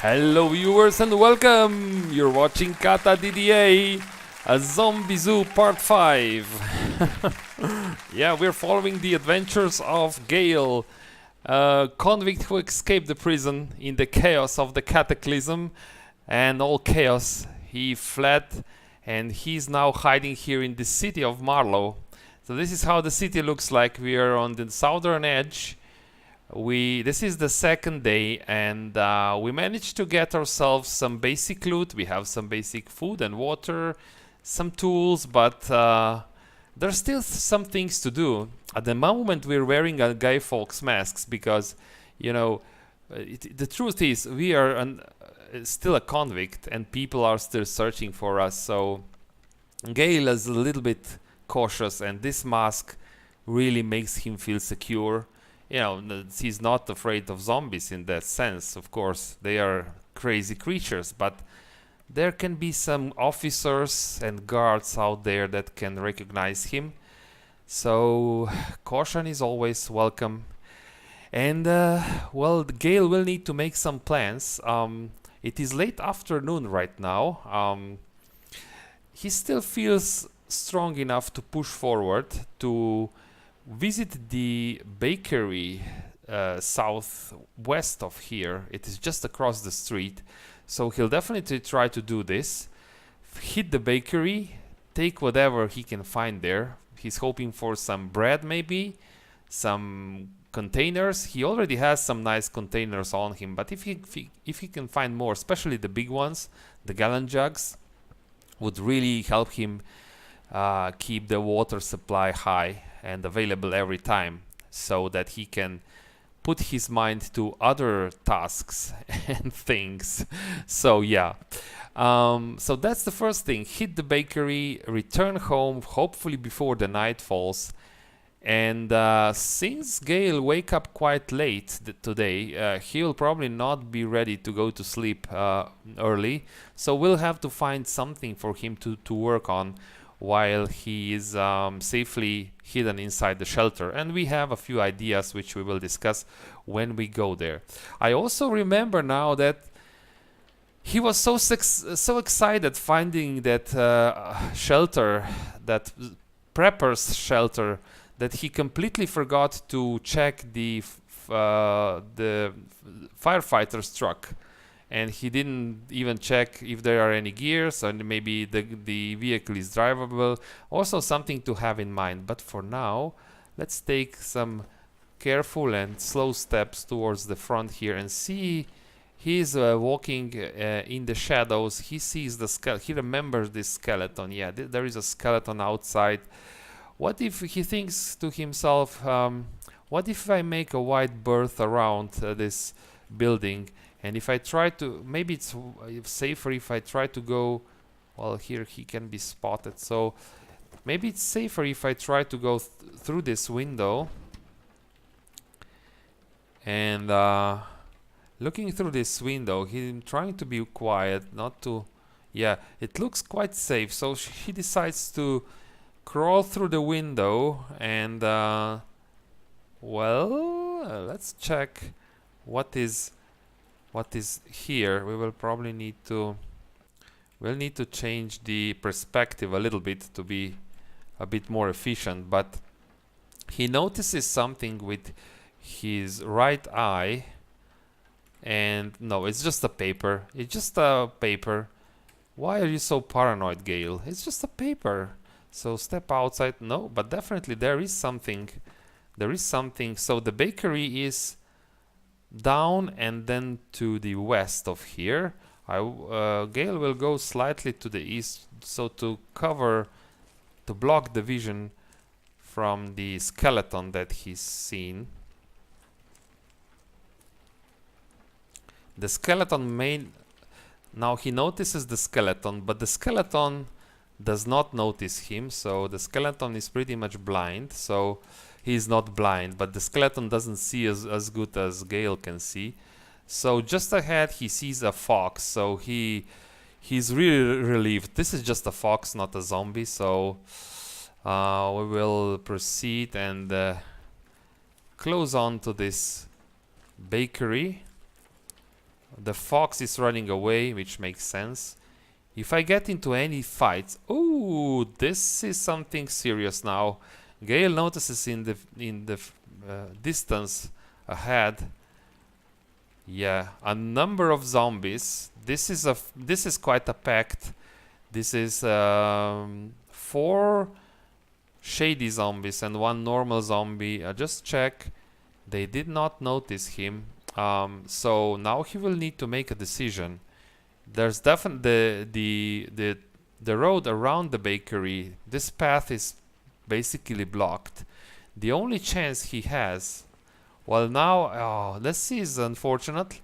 Hello viewers and welcome! You're watching Cataclysm DDA, a Zombie Zoo Part 5. Yeah, we're following the adventures of Gale, a convict who escaped the prison in the chaos of the Cataclysm. And all chaos, he fled and he's now hiding here in the city of Marlow. So this is how the city looks like. We are on the southern edge. This is the second day, and we managed to get ourselves some basic loot. We have some basic food and water, some tools, but there's still some things to do. At the moment, we're wearing a Guy Fawkes masks because, you know, the truth is we are still a convict, and people are still searching for us. So Gale is a little bit cautious, and this mask really makes him feel secure. You know, he's not afraid of zombies in that sense. Of course, they are crazy creatures, but there can be some officers and guards out there that can recognize him. So caution is always welcome. And well, Gale will need to make some plans. It is late afternoon right now. He still feels strong enough to push forward to visit the bakery southwest of here. It is just across the street, so he'll definitely try to do this. Hit the bakery, take whatever he can find there. He's hoping for some bread, maybe some containers. He already has some nice containers on him, but if he can find more, especially the big ones, the gallon jugs, would really help him keep the water supply high and available every time, so that he can put his mind to other tasks and things. So yeah, so that's the first thing. Hit the bakery, return home, hopefully before the night falls. And since Gale wake up quite late today, he'll probably not be ready to go to sleep early, so we'll have to find something for him to work on while he is safely hidden inside the shelter. And we have a few ideas which we will discuss when we go there. I also remember now that he was so excited finding that shelter, that prepper's shelter, that he completely forgot to check the firefighter's truck. And he didn't even check if there are any gears, and maybe the vehicle is drivable. Also something to have in mind. But for now, let's take some careful and slow steps towards the front here and see. He's walking in the shadows. He sees the skeleton. He remembers this skeleton. Yeah, there is a skeleton outside. What if he thinks to himself, what if I make a wide berth around this building? And if I try to, maybe it's safer if I try to go, well, here he can be spotted. So maybe it's safer if I try to go through this window. And looking through this window, he's trying to be quiet, not to, yeah, it looks quite safe. So he decides to crawl through the window and, well, let's check what is here. We will probably need to change the perspective a little bit to be a bit more efficient. But he notices something with his right eye, and no, it's just a paper. It's just a paper. Why are you so paranoid, Gale? It's just a paper. So step outside. No, but definitely there is something. There is something. So the bakery is down and then to the west of here. Gale will go slightly to the east, so to block the vision from the skeleton that he's seen. The skeleton now he notices the skeleton, but the skeleton does not notice him, so the skeleton is pretty much blind. So he's not blind, but the skeleton doesn't see as good as Gale can see. So just ahead he sees a fox, so he's really relieved. This is just a fox, not a zombie. So we will proceed and close on to this bakery. The fox is running away, which makes sense. If I get into any fights, oh, this is something serious now. Gale notices in the distance ahead, yeah, a number of zombies. This is quite a pact. This is 4 shady zombies and 1 normal zombie. Just check. They did not notice him. So now he will need to make a decision. There's definitely the road around the bakery. This path is basically blocked. The only chance he has, well, now this is unfortunate.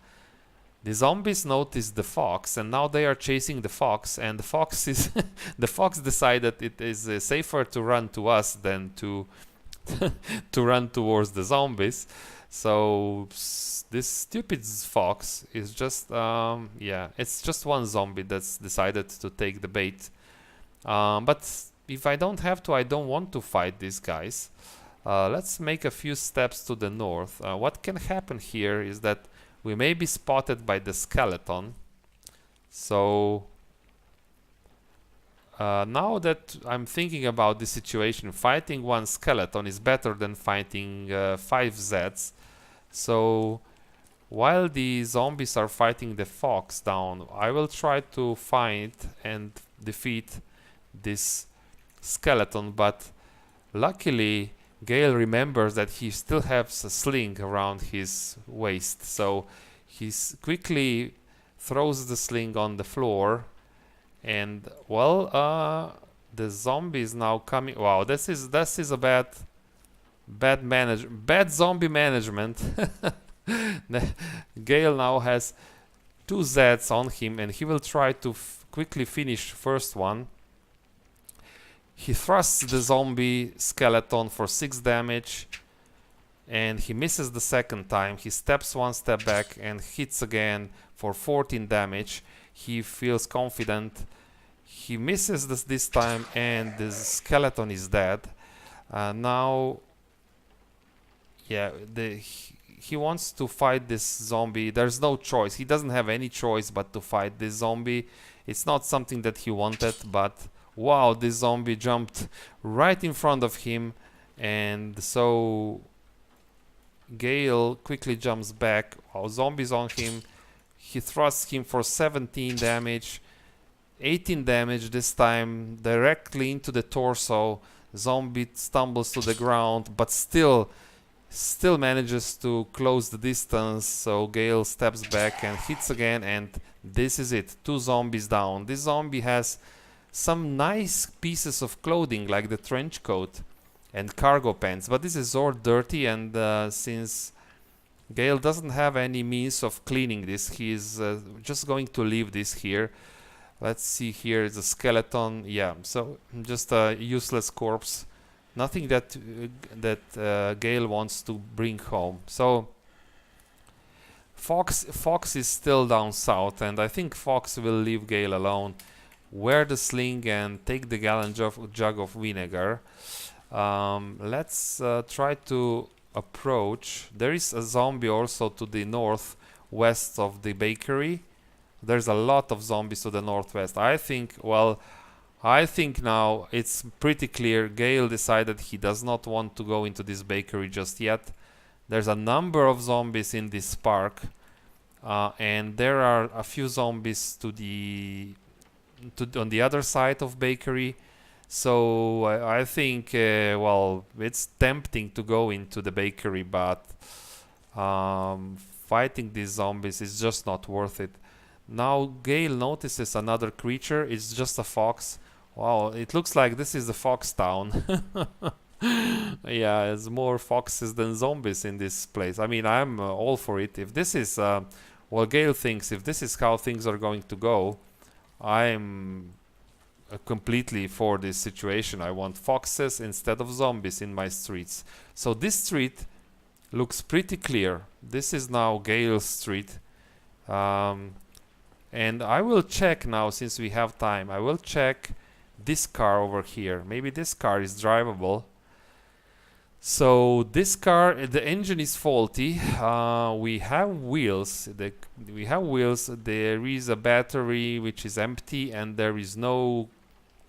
The zombies noticed the fox, and now they are chasing the fox. And the fox is the fox decided it is safer to run to us than to to run towards the zombies. So this stupid fox is just yeah, it's just one zombie that's decided to take the bait. But if I don't have to, I don't want to fight these guys. Let's make a few steps to the north. What can happen here is that we may be spotted by the skeleton. So now that I'm thinking about the situation, fighting one skeleton is better than fighting 5 Zeds. So while the zombies are fighting the fox down, I will try to find and defeat this skeleton, but luckily Gale remembers that he still has a sling around his waist, so he quickly throws the sling on the floor, and well, the zombie is now coming. Wow, this is a bad zombie management. Gale now has 2 Zeds on him, and he will try to quickly finish first one. He thrusts the zombie skeleton for 6 damage, and he misses the second time. He steps 1 step back and hits again for 14 damage. He feels confident. He misses this time, and the skeleton is dead. Now, yeah, he wants to fight this zombie. There's no choice. He doesn't have any choice but to fight this zombie. It's not something that he wanted, but wow, this zombie jumped right in front of him, and so Gale quickly jumps back. Wow, zombies on him. He thrusts him for 17 damage. 18 damage this time, directly into the torso. Zombie stumbles to the ground, but still manages to close the distance. So Gale steps back and hits again, and this is it. 2 zombies down. This zombie has some nice pieces of clothing like the trench coat and cargo pants, but this is all dirty, and since Gale doesn't have any means of cleaning this, he's just going to leave this here. Let's see, here is a skeleton. Yeah, so just a useless corpse. Nothing that Gale wants to bring home. So Fox is still down south, and I think Fox will leave Gale alone. Wear the sling and take the gallon jug of vinegar. Let's try to approach. There is a zombie also to the northwest of the bakery. There's a lot of zombies to the northwest. I think now it's pretty clear. Gale decided he does not want to go into this bakery just yet. There's a number of zombies in this park, and there are a few zombies on the other side of bakery. So I think well, it's tempting to go into the bakery, but fighting these zombies is just not worth it. Now Gale notices another creature. It's just a fox. Wow, it looks like this is the fox town. Yeah, there's more foxes than zombies in this place. I mean, I'm all for it. If this is well, Gale thinks if this is how things are going to go, I'm completely for this situation. I want foxes instead of zombies in my streets. So this street looks pretty clear. This is now Gale's street. And I will check now, since we have time, I will check this car over here. Maybe this car is drivable. So this car, the engine is faulty. We have wheels. We have wheels. There is a battery which is empty, and there is no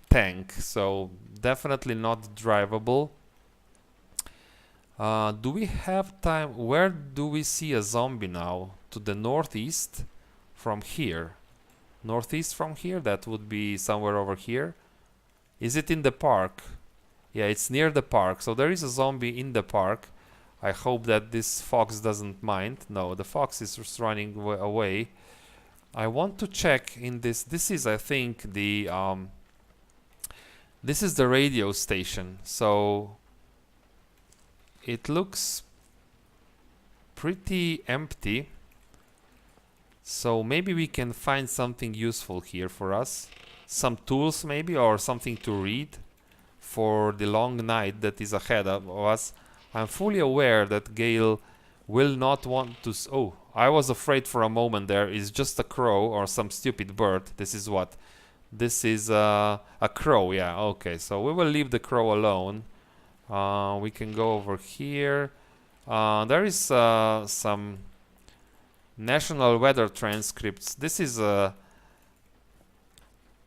tank. So definitely not drivable. Do we have time? Where do we see a zombie now? To the northeast from here. Northeast from here? That would be somewhere over here. Is it in the park? Yeah, it's near the park. So there is a zombie in the park. I hope that this fox doesn't mind. No, the fox is just running away. I want to check in this. This is, I think, the this is the radio station. So it looks pretty empty. So maybe we can find something useful here for us. Some tools maybe, or something to read for the long night that is ahead of us. I'm fully aware that Gale will not want to... Oh, I was afraid for a moment there. It's just a crow or some stupid bird. This is what? This is a crow, yeah, okay. So we will leave the crow alone. We can go over here. There is some national weather transcripts. This is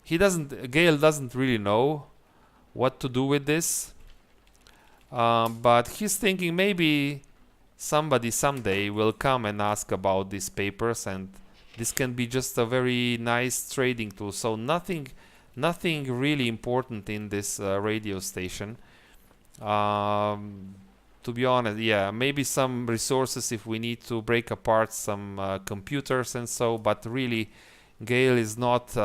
Gale doesn't really know what to do with this, but he's thinking maybe somebody someday will come and ask about these papers, and this can be just a very nice trading tool. So nothing really important in this radio station. To be honest, yeah, maybe some resources if we need to break apart some computers and so, but really Gale is not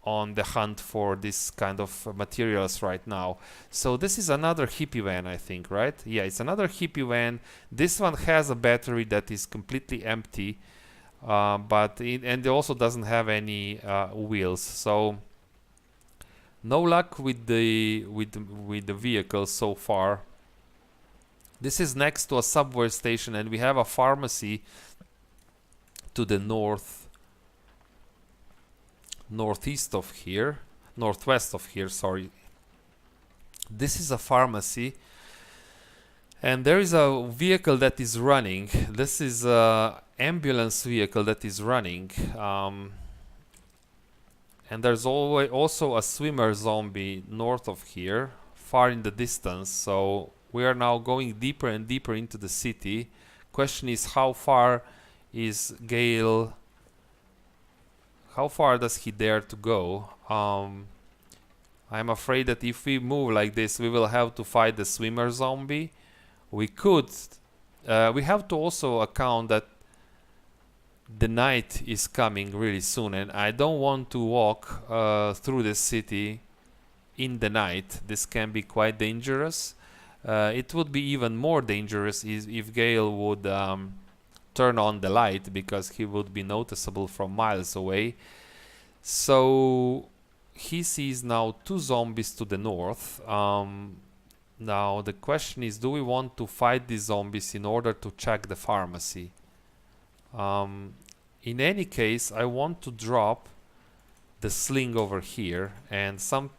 on the hunt for this kind of materials right now. So this is another hippie van, I think, right? Yeah, it's another hippie van. This one has a battery that is completely empty, and it also doesn't have any wheels. So no luck with the vehicle so far. This is next to a subway station, and we have a pharmacy to the northwest of here, sorry. This is a pharmacy, and there is a vehicle that is running. This is a ambulance vehicle that is running, and there's also a swimmer zombie north of here, far in the distance. So we are now going deeper and deeper into the city. Question is, how far is Gale? How far does he dare to go? I'm afraid that if we move like this, we will have to fight the swimmer zombie. We have to also account that the night is coming really soon, and I don't want to walk through the city in the night. This can be quite dangerous. It would be even more dangerous if Gale would turn on the light, because he would be noticeable from miles away. So he sees now two zombies to the north. Now the question is, do we want to fight these zombies in order to check the pharmacy? In any case, I want to drop the sling over here, and some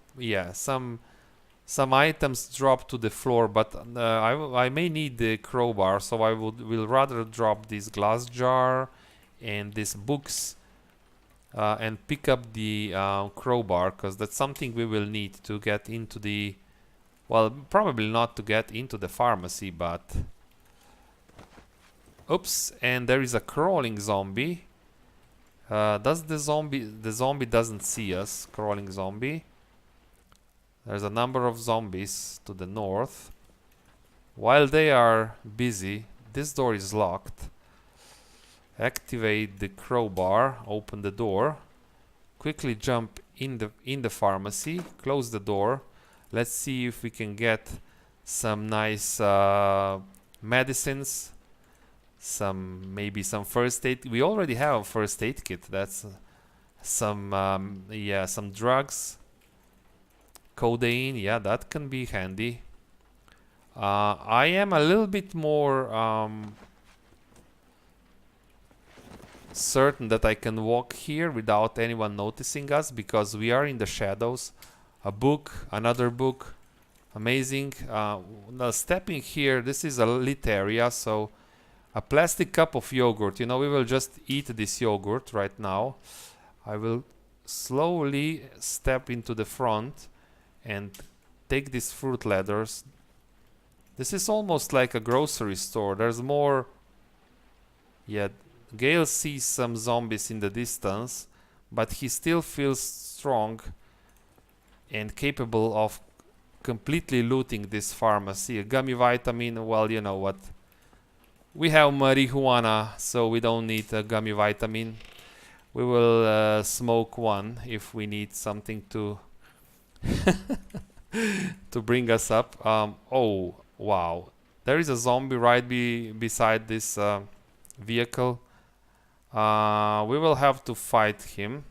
items drop to the floor, but I may need the crowbar, so I will rather drop this glass jar and these books and pick up the crowbar, because that's something we will need to get into the... Well, probably not to get into the pharmacy, but... Oops, and there is a crawling zombie. The zombie doesn't see us, crawling zombie. There's a number of zombies to the north. While they are busy, this door is locked. Activate the crowbar, open the door, quickly jump in the pharmacy, close the door. Let's see if we can get some nice medicines, maybe some first aid. We already have a first aid kit. That's some drugs. Codeine, yeah, that can be handy. I am a little bit more certain that I can walk here without anyone noticing us, because we are in the shadows. A book, another book, Amazing. Now stepping here, this is a lit area, so a plastic cup of yogurt. You know, we will just eat this yogurt right now. I will slowly step into the front and take these fruit ladders. This is almost like a grocery store. There's more. Yeah, Gale sees some zombies in the distance, but he still feels strong and capable of completely looting this pharmacy. A gummy vitamin, well, you know what. We have marijuana, so we don't need a gummy vitamin. We will smoke one if we need something to to bring us up. Oh, wow. There is a zombie right beside this vehicle. We will have to fight him.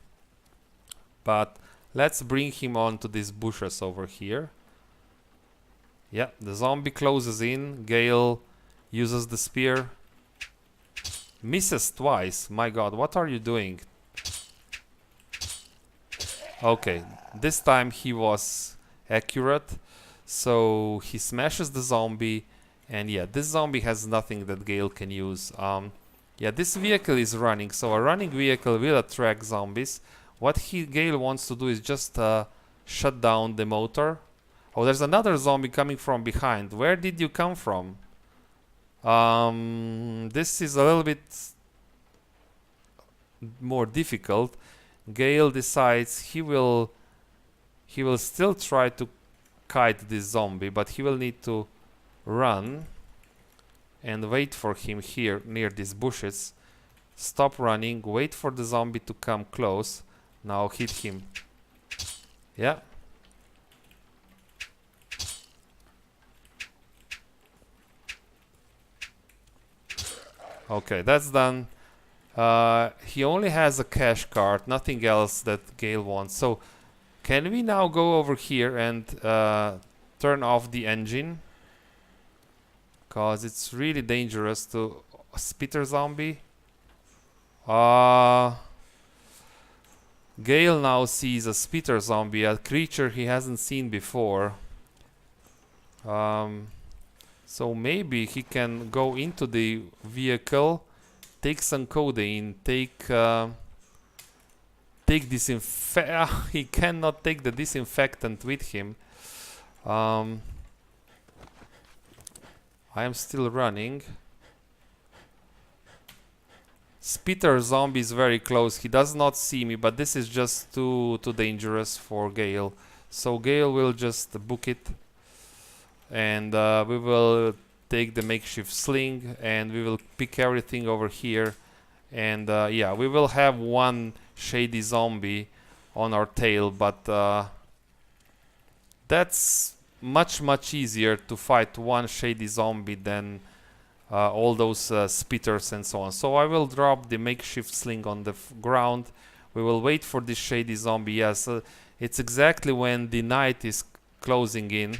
But let's bring him on to these bushes over here. Yeah, the zombie closes in. Gale uses the spear. Misses twice. My god, what are you doing? Okay, this time he was accurate. So he smashes the zombie. And yeah, this zombie has nothing that Gale can use. Yeah, this vehicle is running. So a running vehicle will attract zombies. What Gale wants to do is just shut down the motor. Oh, there's another zombie coming from behind. Where did you come from? This is a little bit more difficult. Gale decides he will still try to kite this zombie, but he will need to run and wait for him here near these bushes. Stop running, wait for the zombie to come close. Now hit him. Yeah. Okay, that's done. He only has a cash card, nothing else that Gale wants. So, can we now go over here and turn off the engine? Because it's really dangerous to spitter zombie. Gale now sees a spitter zombie, a creature he hasn't seen before. So maybe he can go into the vehicle, take some codeine, take he cannot take the disinfectant with him. I am still running. Spitter zombie is very close. He does not see me, but this is just too dangerous for Gale. So Gale will just book it. And we will take the makeshift sling and we will pick everything over here. And yeah, we will have one shady zombie on our tail, but that's much easier to fight one shady zombie than all those spitters and so on. So I will drop the makeshift sling on the ground. We will wait for this shady zombie. Yes, it's exactly when the night is closing in.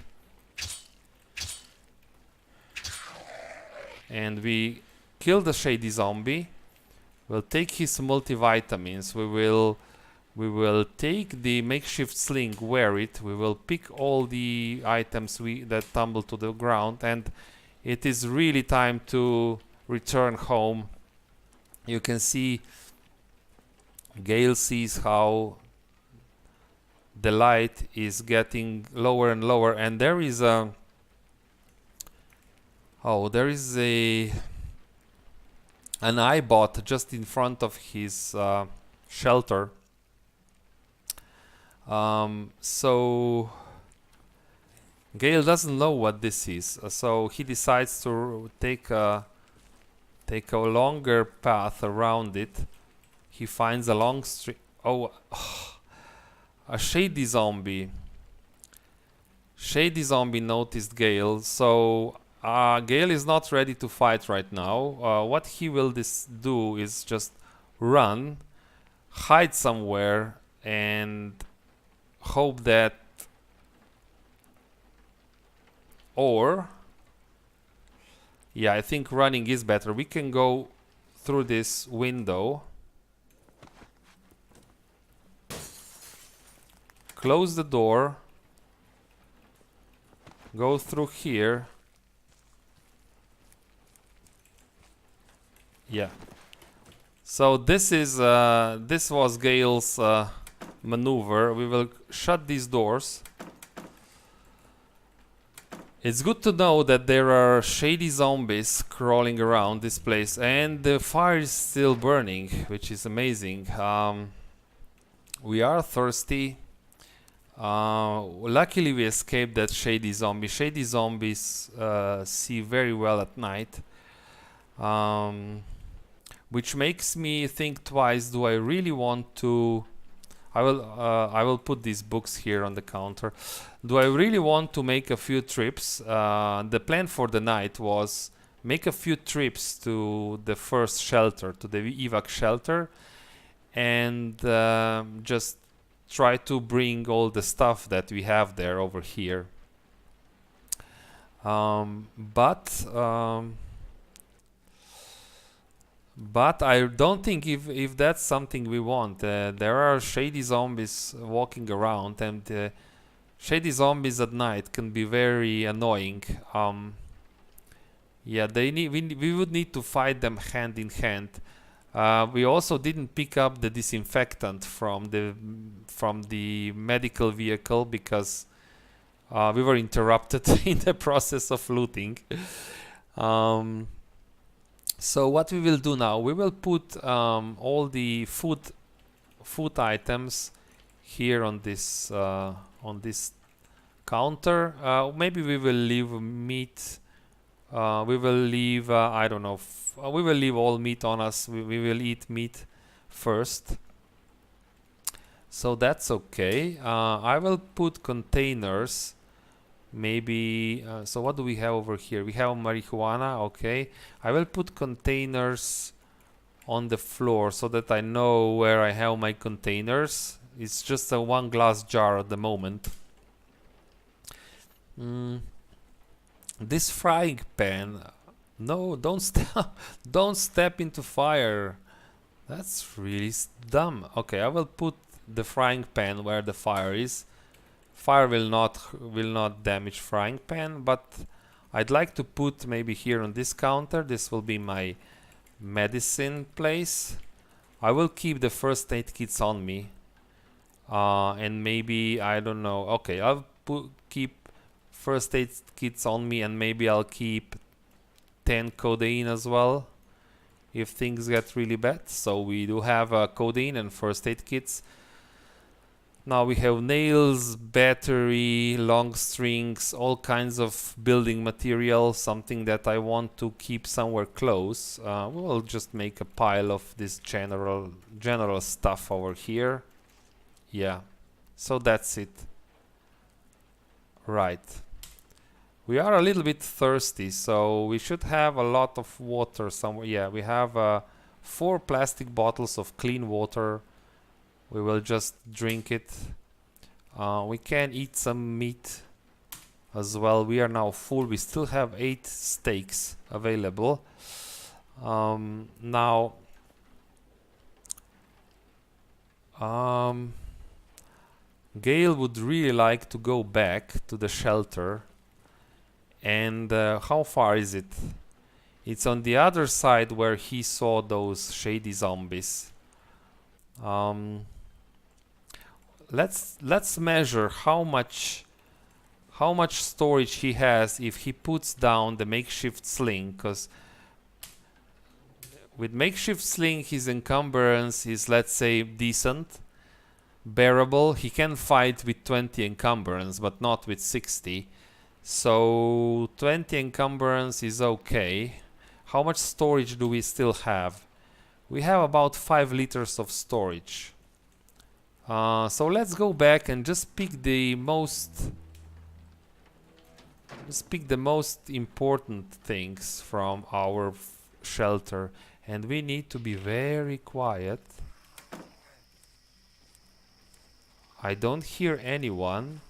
And we kill the shady zombie. We'll take his multivitamins. We will take the makeshift sling, wear it. We will pick all the items that tumble to the ground, and it is really time to return home. You can see Gale sees how the light is getting lower and lower, and there is a an eyebot just in front of his shelter. So Gale doesn't know what this is, so he decides to take a longer path around it. He finds a long street. Oh, a shady zombie. Shady zombie noticed Gale, so Gale is not ready to fight right now. What he will do is just run, hide somewhere, and hope that, or yeah, I think running is better. We can go through this window, close the door, go through here. Yeah. So this was Gale's maneuver. We will shut these doors. It's good to know that there are shady zombies crawling around this place, and the fire is still burning, which is amazing. We are thirsty. Luckily we escaped that shady zombie. Shady zombies see very well at night. Which makes me think twice, do I really want to... I will put these books here on the counter. Do I really want to make a few trips? The plan for the night was make a few trips to the first shelter, to the evac shelter, and just try to bring all the stuff that we have there over here. But I don't think if that's something we want. There are shady zombies walking around, and shady zombies at night can be very annoying. Yeah, we would need to fight them hand in hand. We also didn't pick up the disinfectant from the medical vehicle because we were interrupted in the process of looting. So what we will do now, we will put all the food items here on this counter. Maybe we will leave meat. We will leave I don't know. We will leave all meat on us. We will eat meat first. So that's okay. I will put containers. Maybe, so what do we have over here? We have marijuana, okay. I will put containers on the floor so that I know where I have my containers. It's just a one glass jar at the moment. This frying pan, no, don't step into fire. That's really dumb. Okay, I will put the frying pan where the fire is. Fire will not damage frying pan, but I'd like to put maybe here on this counter. This will be my medicine place. I will keep the first aid kits on me, and maybe I don't know. Okay, I'll keep first aid kits on me, and maybe I'll keep 10 codeine as well if things get really bad. So we do have codeine and first aid kits. Now we have nails, battery, long strings, all kinds of building material, something that I want to keep somewhere close. We'll just make a pile of this general stuff over here. Yeah, so that's it. Right. We are a little bit thirsty, so we should have a lot of water somewhere. Yeah, we have 4 plastic bottles of clean water. We will just drink it. We can eat some meat as well. We are now full. We still have 8 steaks available. Now, Gale would really like to go back to the shelter. And how far is it? It's on the other side where he saw those shady zombies. Let's measure how much storage he has if he puts down the makeshift sling, because with makeshift sling his encumbrance is, let's say, decent, bearable. He can fight with 20 encumbrance but not with 60, so 20 encumbrance is okay. How much storage do we still have? We have about 5 liters of storage. So let's go back and just pick the most important things from our shelter, and we need to be very quiet. I don't hear anyone.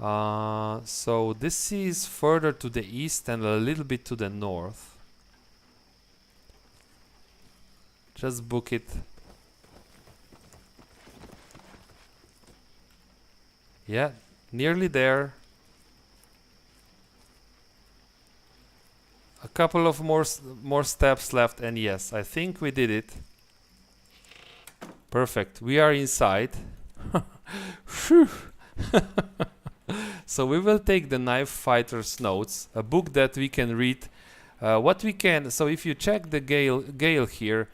So this is further to the east and a little bit to the north. Just book it. Yeah, nearly there. couple of more steps left, and yes, I think we did it. Perfect. We are inside. Phew. So we will take the Knife Fighter's Notes, a book that we can read. What we can, so if you check the Gale here,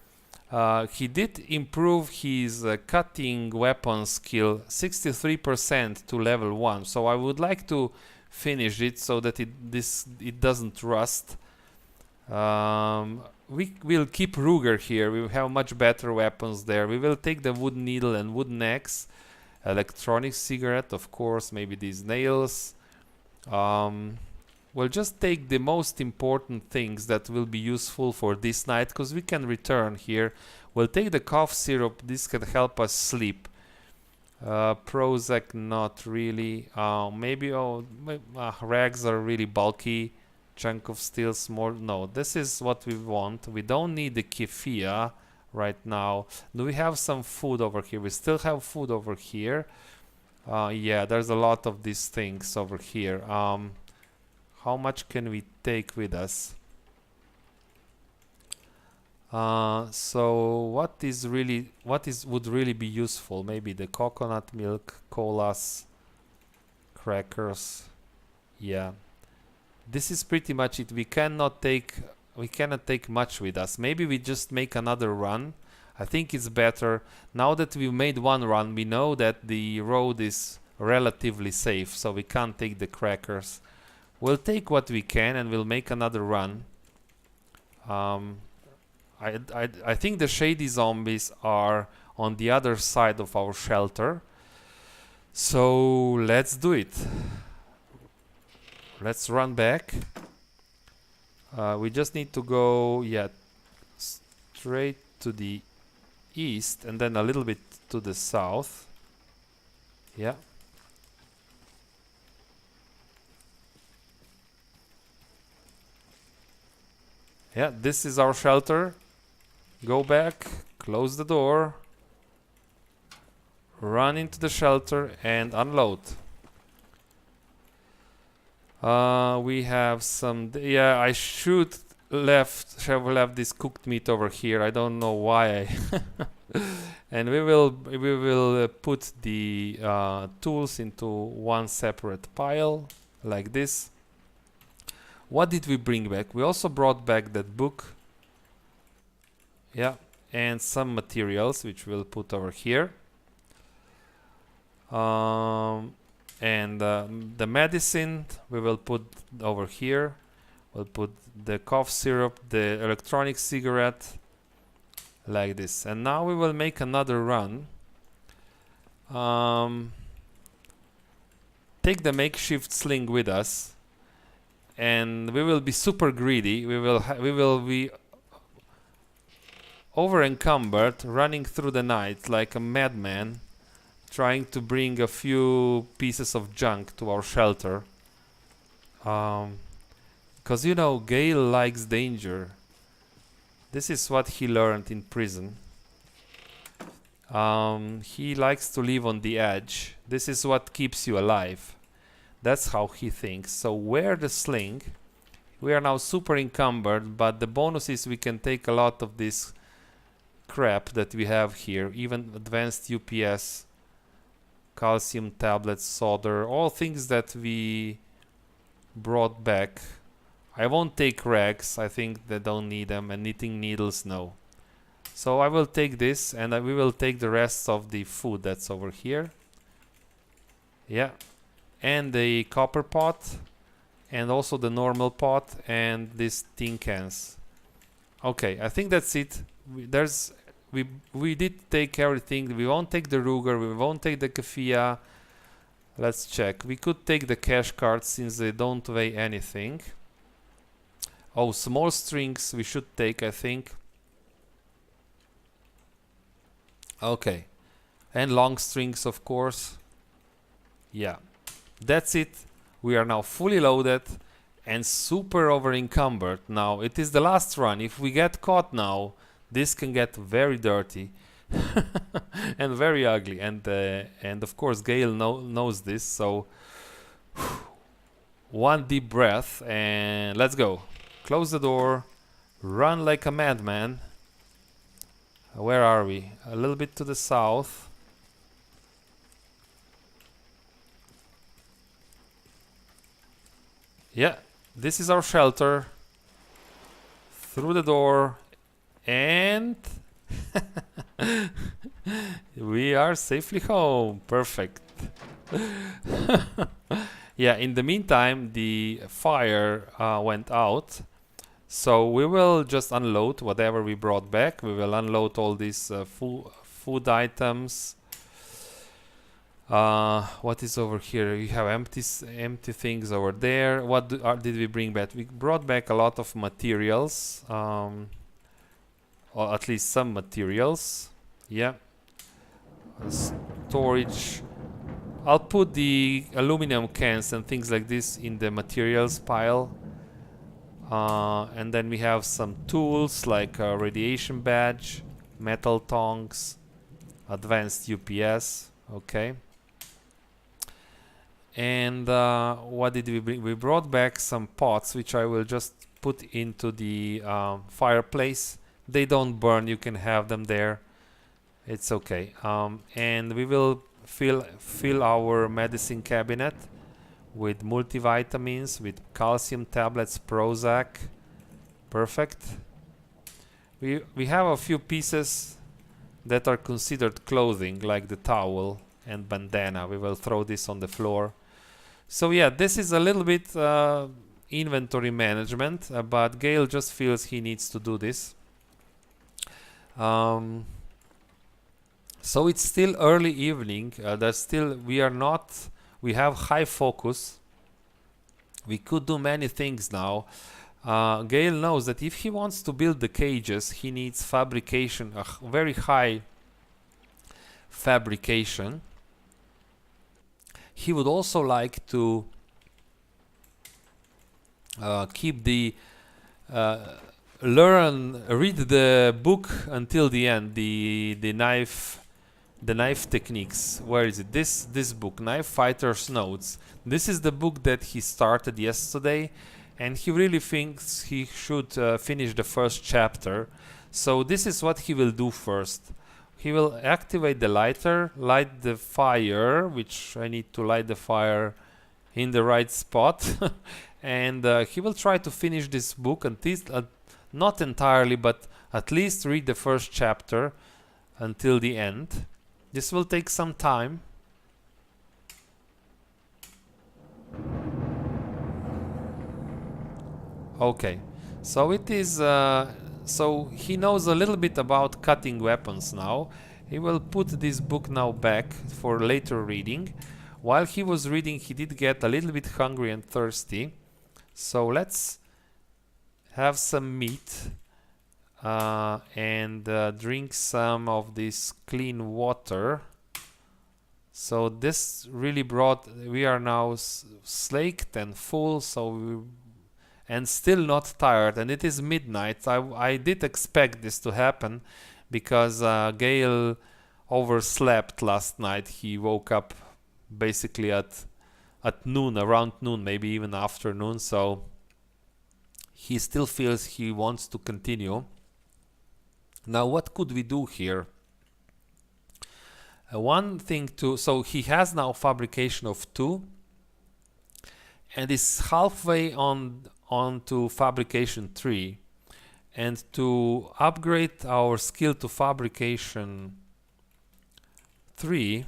he did improve his cutting weapon skill 63% to level 1. So I would like to finish it so that it doesn't rust. We will keep Ruger here. We will have much better weapons there. We will take the wood needle and wooden axe, electronic cigarette, of course, maybe these nails. We'll just take the most important things that will be useful for this night, because we can return here. We'll take the cough syrup. This can help us sleep. Prozac, not really. Maybe rags are really bulky. Chunk of steel, small. No, this is what we want. We don't need the kefia right now. Do we have some food over here? We still have food over here. Yeah, there's a lot of these things over here. How much can we take with us? So what would really be useful? Maybe the coconut milk, colas, crackers. Yeah, this is pretty much it. We cannot take much with us. Maybe we just make another run. I think it's better now that we've made one run. We know that the road is relatively safe, so we can't take the crackers. We'll take what we can and we'll make another run. I think the shady zombies are on the other side of our shelter. So let's do it. Let's run back. We just need to go, yeah, straight to the east and then a little bit to the south. Yeah. Yeah, this is our shelter. Go back, close the door, run into the shelter and unload. We have some, yeah, I should have left this cooked meat over here. I don't know why. And we will put the tools into one separate pile like this. What did we bring back? We also brought back that book. Yeah, and some materials which we'll put over here. And the medicine we will put over here. We'll put the cough syrup, the electronic cigarette, like this. And now we will make another run. Take the makeshift sling with us. And we will be super greedy. We will be over encumbered, running through the night like a madman, trying to bring a few pieces of junk to our shelter. Because you know, Gale likes danger. This is what he learned in prison. He likes to live on the edge. This is what keeps you alive. That's how he thinks. So wear the sling. We are now super encumbered, but the bonus is we can take a lot of this crap that we have here, even advanced UPS, calcium tablets, solder, all things that we brought back. I won't take rags, I think they don't need them, and knitting needles, no. So I will take this, and we will take the rest of the food that's over here. Yeah. And the copper pot, and also the normal pot, and these tin cans. Okay, I think that's it. We did take everything. We won't take the Ruger, we won't take the kefia. Let's check. We could take the cash cards since they don't weigh anything. Oh, small strings we should take, I think. Okay. And long strings, of course. Yeah. That's it. We are now fully loaded and super over encumbered. Now it is the last run. If we get caught now, this can get very dirty and very ugly. And of course Gale knows this. So one deep breath and let's go. close the door, run like a madman. Where are we? A little bit to the south. Yeah, this is our shelter. Through the door, and we are safely home. Perfect. Yeah, in the meantime, the fire went out. So we will just unload whatever we brought back. We will unload all these food items. What is over here? We have empty things over there. What did we bring back? We brought back a lot of materials, or at least some materials. Yeah. Storage. I'll put the aluminum cans and things like this in the materials pile. And then we have some tools like a radiation badge, metal tongs, advanced UPS. Okay. And what did we bring? We brought back some pots, which I will just put into the fireplace. They don't burn. You can have them there. It's okay. And we will fill our medicine cabinet with multivitamins, with calcium tablets, Prozac. Perfect. We have a few pieces that are considered clothing, like the towel and bandana. We will throw this on the floor. So yeah, this is a little bit inventory management, but Gale just feels he needs to do this. So it's still early evening. We have high focus. We could do many things now. Gale knows that if he wants to build the cages, he needs fabrication, a very high fabrication. He would also like to keep the read the book until the end, the knife techniques. Where is it? This book, Knife Fighter's Notes. This is the book that he started yesterday, and he really thinks he should finish the first chapter. So this is what he will do first. He will activate the lighter, light the fire, which I need to light the fire in the right spot, and he will try to finish this book, until, not entirely, but at least read the first chapter until the end. This will take some time. Okay, so it is. So he knows a little bit about cutting weapons now. He will put this book now back for later reading. While he was reading, he did get a little bit hungry and thirsty. So let's have some meat and drink some of this clean water. So this really we are now slaked and full, and still not tired, and it is midnight. I did expect this to happen because Gale overslept last night. He woke up basically at noon, around noon, maybe even afternoon, so he still feels he wants to continue. Now what could we do here? One thing so he has now fabrication of 2 and is halfway onto fabrication 3, and to upgrade our skill to fabrication 3,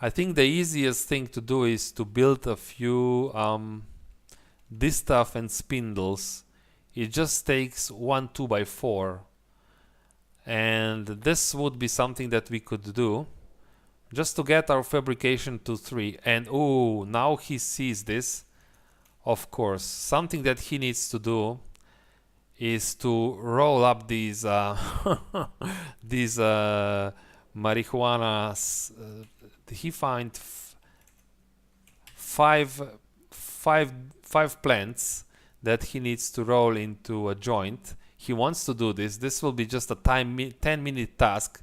I think the easiest thing to do is to build a few distaff and spindles. It just takes 1 2x4, and this would be something that we could do just to get our fabrication to 3. And oh, now he sees this. Of course, something that he needs to do is to roll up these these marijuana. He find five plants that he needs to roll into a joint. He wants to do this. This will be just a 10-minute task.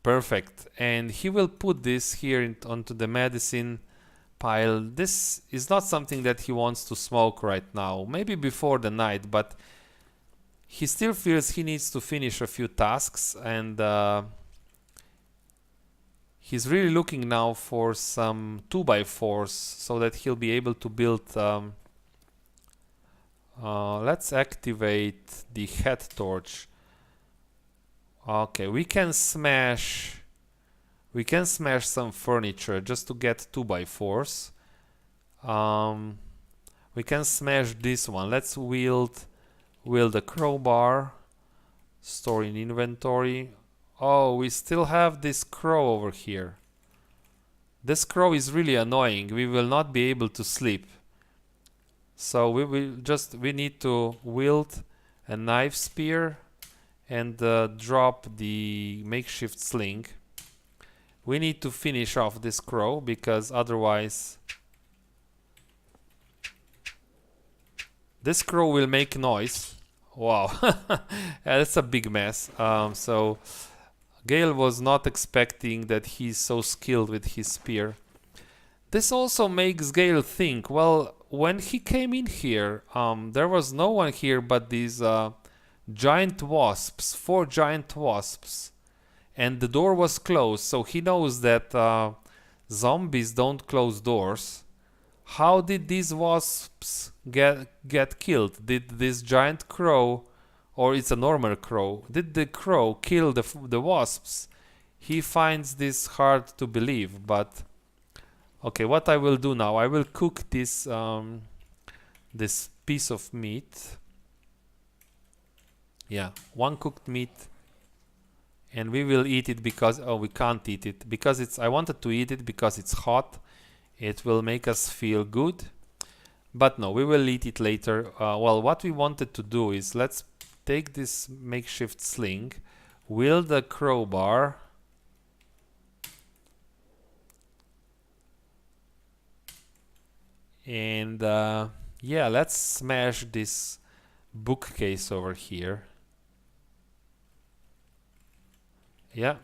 Perfect. And he will put this here onto the medicine pile. This is not something that he wants to smoke right now. Maybe before the night, but he still feels he needs to finish a few tasks, and he's really looking now for some 2x4s so that he'll be able to build. Let's activate the head torch. Okay, we can smash some furniture just to get 2x4s. We can smash this one. Let's wield a crowbar, store in inventory. Oh, we still have this crow over here. This crow is really annoying. We will not be able to sleep. So we need to wield a knife spear and drop the makeshift sling. We need to finish off this crow because otherwise this crow will make noise. Wow, that's a big mess. So Gale was not expecting that he's so skilled with his spear. This also makes Gale think, well, when he came in here, there was no one here but these giant wasps, 4 giant wasps, and the door was closed, so he knows that zombies don't close doors. How did these wasps get killed? Did this giant crow, or it's a normal crow, did the crow kill the wasps? He finds this hard to believe, but okay, what I will do now, I will cook this this piece of meat. Yeah, 1 cooked meat, and we will eat it because we can't eat it because I wanted to eat it because it's hot. It will make us feel good, but no, we will eat it later. Well, what we wanted to do is let's take this makeshift sling, wield a crowbar, and yeah, let's smash this bookcase over here. Yeah,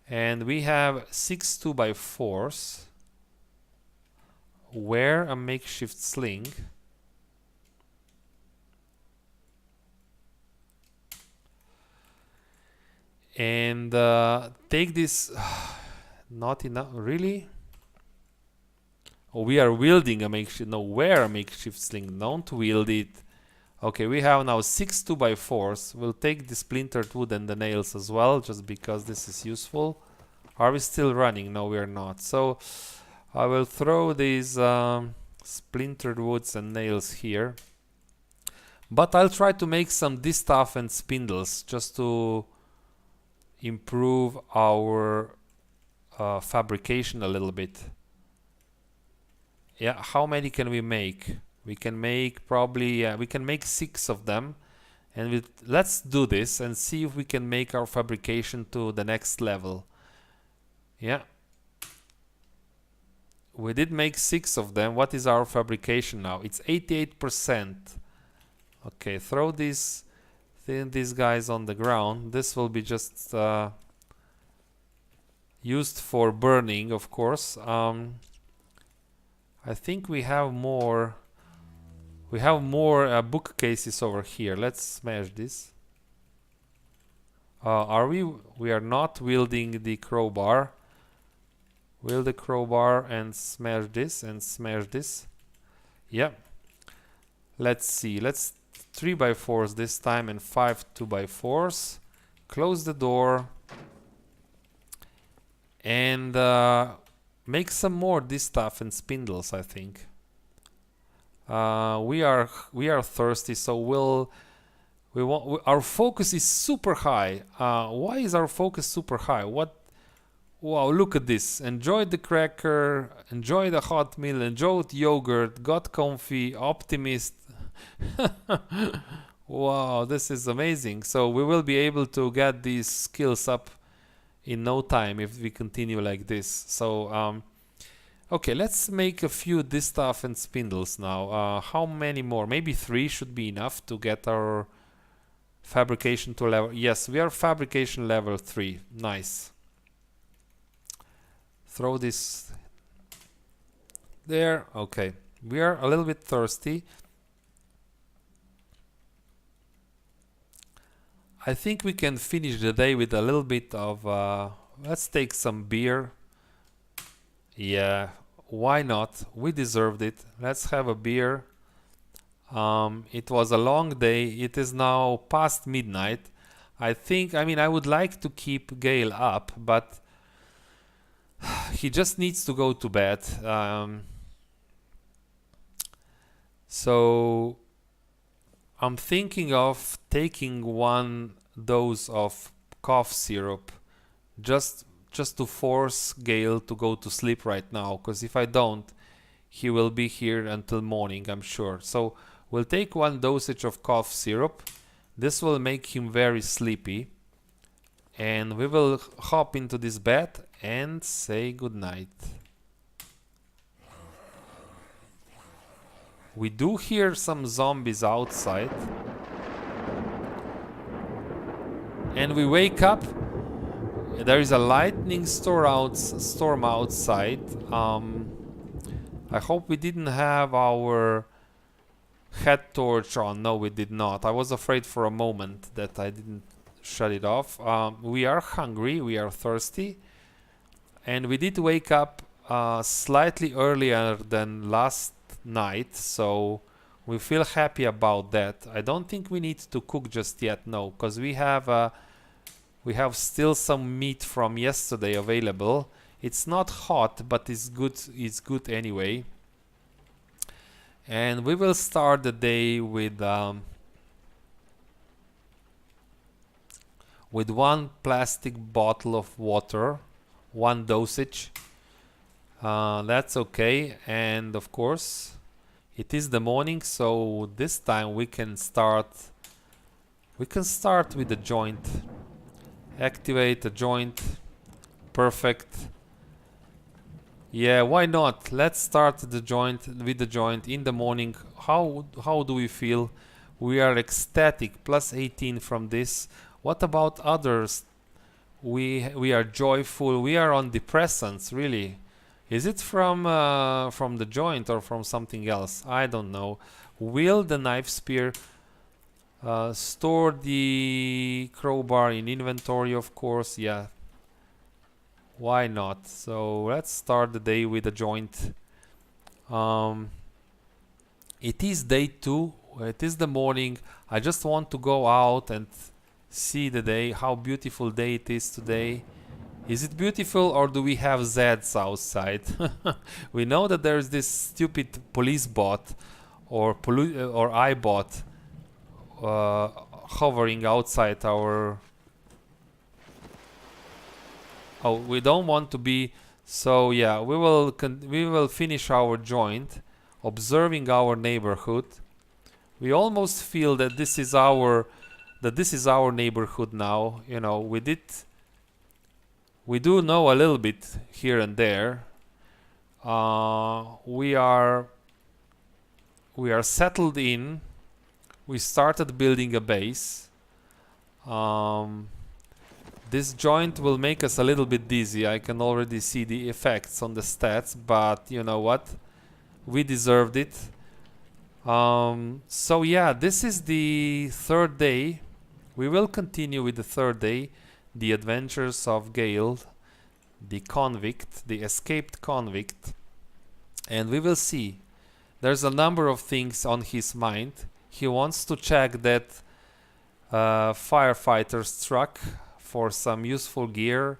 and we have 6 2x4s. Wear a makeshift sling. And take this. Not enough, really? Oh, we are wielding a makeshift. No, wear a makeshift sling. Don't wield it. Okay, we have now 6 2x4s. We'll take the splintered wood and the nails as well, just because this is useful. Are we still running? No, we are not. So I will throw these splintered woods and nails here. But I'll try to make some distaff and spindles just to improve our fabrication a little bit. Yeah, how many can we make? We can make probably, we can make 6 of them. And let's do this and see if we can make our fabrication to the next level. Yeah. We did make 6 of them. What is our fabrication now? It's 88%. Okay, throw these guys on the ground. This will be just used for burning, of course. I think we have more. We have more bookcases over here. Let's smash this. Are we? We are not wielding the crowbar. Wield the crowbar and smash this and smash this. Yeah. Let's see. Let's 3x4s this time and 5 2x4s. Close the door and make some more distaff and spindles, I think. We are thirsty, so our focus is super high. Why is our focus super high? What? Wow, look at this. Enjoyed the cracker, enjoyed the hot meal, enjoyed yogurt, got comfy, optimist. Wow, this is amazing. So we will be able to get these skills up in no time if we continue like this. So okay, let's make a few distaff and spindles now. How many more? Maybe 3 should be enough to get our fabrication to level. Yes, we are fabrication level 3. Nice. Throw this there. Okay, we are a little bit thirsty. I think we can finish the day with a little bit of let's take some beer. Yeah, why not? We deserved it. Let's have a beer. It was a long day. It is now past midnight. I mean, I would like to keep Gale up, but he just needs to go to bed. So I'm thinking of taking one dose of cough syrup just to force Gale to go to sleep right now, because if I don't, he will be here until morning, I'm sure. So we'll take one dosage of cough syrup. This will make him very sleepy, and we will hop into this bed and say goodnight. We do hear some zombies outside, and we wake up. There is a lightning storm outside. I hope we didn't have our head torch on. No, we did not. I was afraid for a moment that I didn't shut it off. We are hungry, we are thirsty, and we did wake up slightly earlier than last night, so we feel happy about that. I don't think we need to cook just yet, no, because we have still some meat from yesterday available. It's not hot, but it's good anyway. And we will start the day with one plastic bottle of water, one dosage. That's okay. And of course, it is the morning, so this time we can start with the joint. Activate the joint. Perfect. Yeah, why not? Let's start with the joint in the morning. How do we feel? We are ecstatic. Plus 18 from this. What about others? We are joyful. We are on depressants, really. Is it from the joint or from something else? I don't know. Will the knife spear store the crowbar in inventory? Of course, yeah. Why not? So let's start the day with a joint. It is day 2. It is the morning. I just want to go out and see the day. How beautiful day it is today. Is it beautiful, or do we have Zeds outside? We know that there's this stupid police bot or iBot hovering outside our... Oh, we don't want to be... So yeah, we will finish our joint, observing our neighborhood. We almost feel that this is our neighborhood now. You know, we do know a little bit here and there. We are settled in. We started building a base. This joint will make us a little bit dizzy. I can already see the effects on the stats, but you know what? We deserved it. So yeah, this is the 3rd day. We will continue with the 3rd day. The adventures of Gale, the convict, the escaped convict. And we will see. There's a number of things on his mind. He wants to check that firefighter's truck for some useful gear.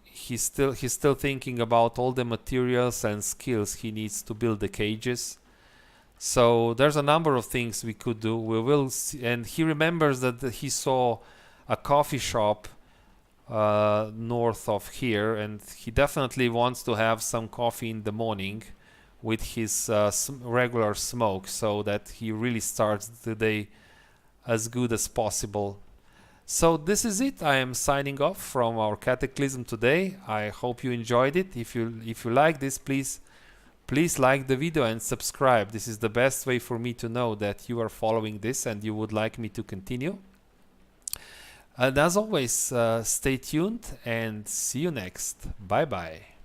He's still thinking about all the materials and skills he needs to build the cages. So there's a number of things we could do. We will see, and he remembers that he saw a coffee shop north of here, and he definitely wants to have some coffee in the morning with his regular smoke, so that he really starts the day as good as possible. So this is it. I am signing off from our Cataclysm today. I hope you enjoyed it. If you like this, please like the video and subscribe. This is the best way for me to know that you are following this and you would like me to continue. And as always, stay tuned and see you next. Bye bye.